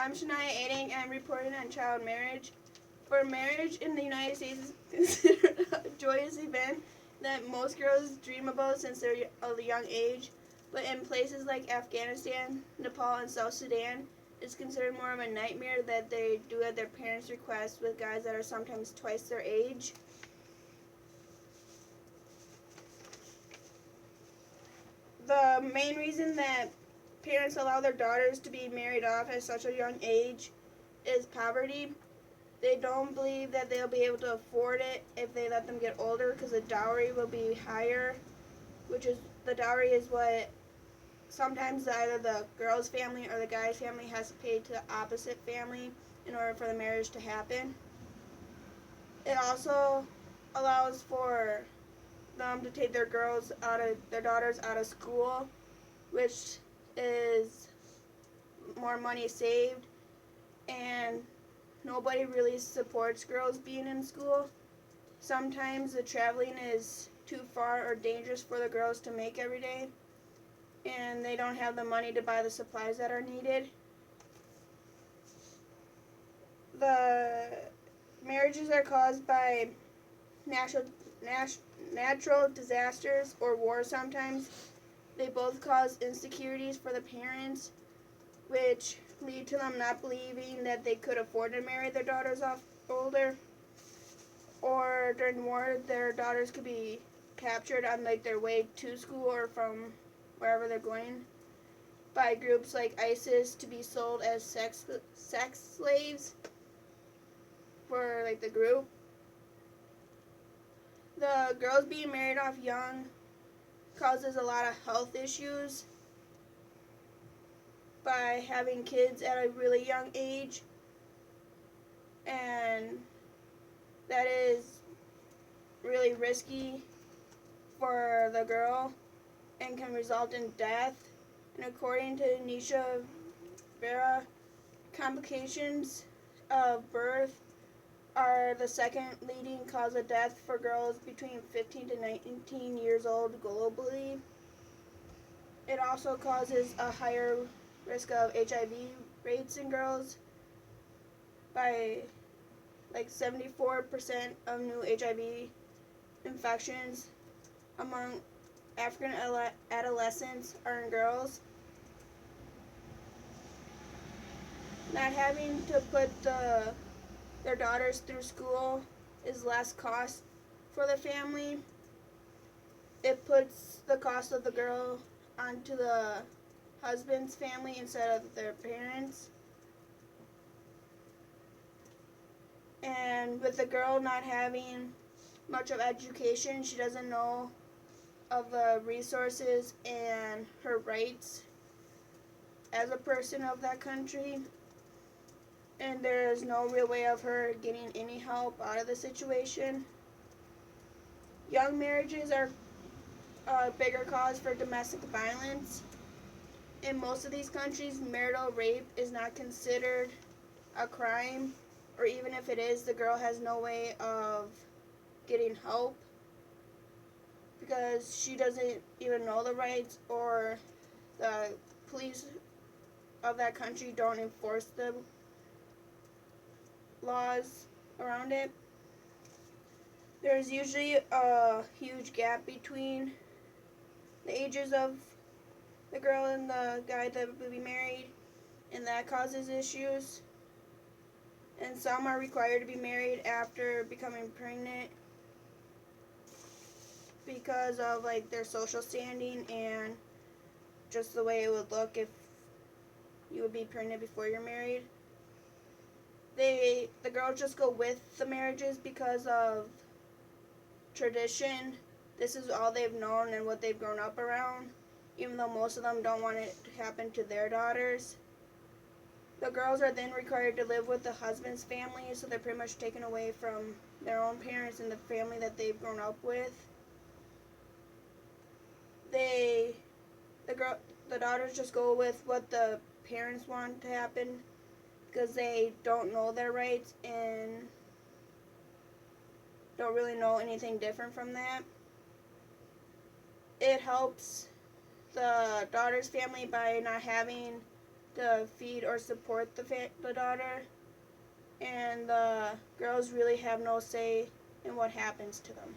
I'm Shania Adank, and I'm reporting on child marriage. For marriage in the United States is considered a joyous event that most girls dream about since they're of a young age. But in places like Afghanistan, Nepal, and South Sudan, it's considered more of a nightmare that they do at their parents' request with guys that are sometimes twice their age. The main reason that parents allow their daughters to be married off at such a young age is poverty. They don't believe that they'll be able to afford it if they let them get older because the dowry will be higher, which is the dowry is what sometimes either the girl's family or the guy's family has to pay to the opposite family in order for the marriage to happen. It also allows for them to take their daughters out of school, which is more money saved, and nobody really supports girls being in school. Sometimes the traveling is too far or dangerous for the girls to make every day, and they don't have the money to buy the supplies that are needed. The marriages are caused by natural, natural disasters or war sometimes. They both cause insecurities for the parents, which lead to them not believing that they could afford to marry their daughters off older. Or during war, their daughters could be captured on their way to school or from wherever they're going by groups like ISIS to be sold as sex slaves for the group. The girls being married off young causes a lot of health issues by having kids at a really young age, and that is really risky for the girl and can result in death. And according to Nisha Vera, complications of birth are the second leading cause of death for girls between 15 to 19 years old globally. It also causes a higher risk of HIV rates in girls by 74% of new HIV infections among African adolescents are in girls. Not having to put their daughters through school is less cost for the family. It puts the cost of the girl onto the husband's family instead of their parents. And with the girl not having much of education, she doesn't know of the resources and her rights as a person of that country. And there is no real way of her getting any help out of the situation. Young marriages are a bigger cause for domestic violence. In most of these countries, marital rape is not considered a crime, or even if it is, the girl has no way of getting help because she doesn't even know the rights, or the police of that country don't enforce the laws around it. There's usually a huge gap between the ages of the girl and the guy that will be married, and that causes issues. And some are required to be married after becoming pregnant because of their social standing and just the way it would look if you would be pregnant before you're married. The girls just go with the marriages because of tradition. This is all they've known and what they've grown up around, even though most of them don't want it to happen to their daughters. The girls are then required to live with the husband's family, so they're pretty much taken away from their own parents and the family that they've grown up with. The daughters just go with what the parents want to happen because they don't know their rights and don't really know anything different from that. It helps the daughter's family by not having to feed or support the daughter, and the girls really have no say in what happens to them.